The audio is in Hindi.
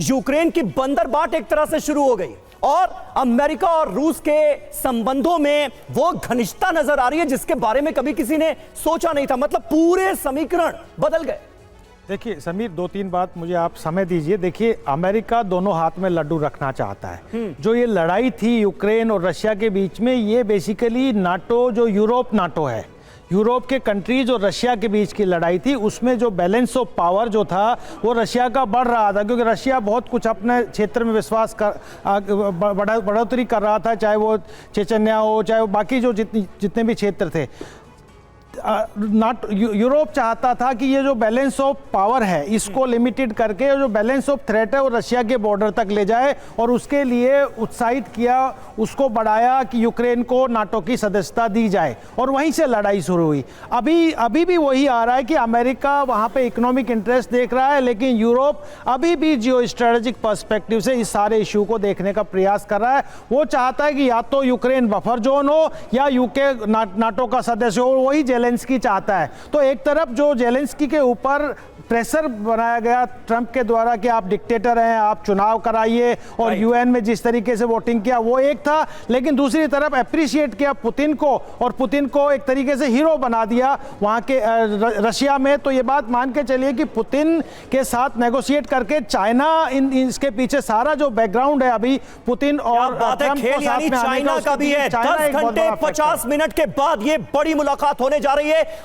यूक्रेन की बंदरबाट एक तरह से शुरू हो गई और अमेरिका और रूस के संबंधों में वो घनिष्ठता नजर आ रही है जिसके बारे में कभी किसी ने सोचा नहीं था। मतलब पूरे समीकरण बदल गए। देखिए समीर, दो तीन बात मुझे आप समय दीजिए। देखिए, अमेरिका दोनों हाथ में लड्डू रखना चाहता है। जो ये लड़ाई थी यूक्रेन और रशिया के बीच में, ये बेसिकली नाटो, जो यूरोप नाटो है, यूरोप के कंट्रीज और रशिया के बीच की लड़ाई थी। उसमें जो बैलेंस ऑफ पावर जो था वो रशिया का बढ़ रहा था, क्योंकि रशिया बहुत कुछ अपने क्षेत्र में विश्वास कर बढ़ोतरी कर रहा था, चाहे वो चेचन्या हो, चाहे वो बाकी जो जितने भी क्षेत्र थे। यूरोप चाहता था कि ये जो बैलेंस ऑफ पावर है इसको लिमिटेड करके जो बैलेंस ऑफ थ्रेट है वो रशिया के बॉर्डर तक ले जाए, और उसके लिए उत्साहित किया, उसको बढ़ाया कि यूक्रेन को नाटो की सदस्यता दी जाए, और वहीं से लड़ाई शुरू हुई। अभी भी वही आ रहा है कि अमेरिका वहाँ पे इकोनॉमिक इंटरेस्ट देख रहा है, लेकिन यूरोप अभी भी जियो स्ट्रेटेजिक पर्सपेक्टिव से इस सारे इशू को देखने का प्रयास कर रहा है। वो चाहता है कि या तो यूक्रेन बफर जोन हो या यूके नाटो का सदस्य हो, वही जेलेंस्की चाहता है। तो एक तरफ जो जेलेंस्की के ऊपर प्रेशर बनाया गया ट्रंप के द्वारा कि आप डिक्टेटर हैं, आप चुनाव कराइए, और यूएन में जिस तरीके से वोटिंग किया वो एक था, लेकिन दूसरी तरफ अप्रिशिएट किया पुतिन को, और पुतिन को एक तरीके से हीरो बना दिया वहां के रशिया में। तो ये बात मान के चलिए कि पुतिन के साथ नेगोशिएट करके चाइना इसके पीछे सारा जो बैकग्राउंड है अभी पुतिन और ट्रंप को साथ में आने चाइना का भी है। 10 घंटे 50 मिनट के बाद ये बड़ी मुलाकात होने जा रही है